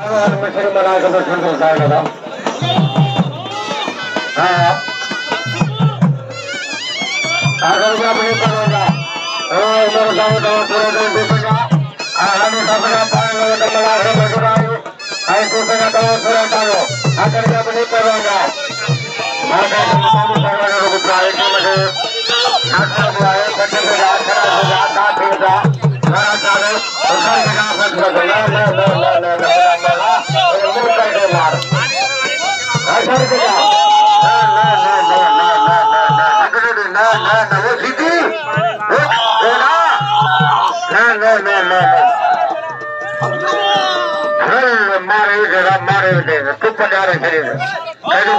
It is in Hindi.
मिश्री बना के दर्शन को साइड था। हाँ अगर मैं अपनी करूँगा मेरे सामने तो पूरे दिन दिखेगा हम सबका पानी में तो मिला के बैठूंगा आई कुछ ना तो पूरा करो अगर मैं अपनी करूँगा मैं कैसे मुझे करवाने को बुलाए कि मुझे अच्छा बुलाए बच्चे को याद करा तो याद ना फिर जा मेरा चाहे उसका क्या फैसला करना ले मुझे करके मार ऐसा क्या वो सीधी मारे तू पंजा रहे शरीर सीधी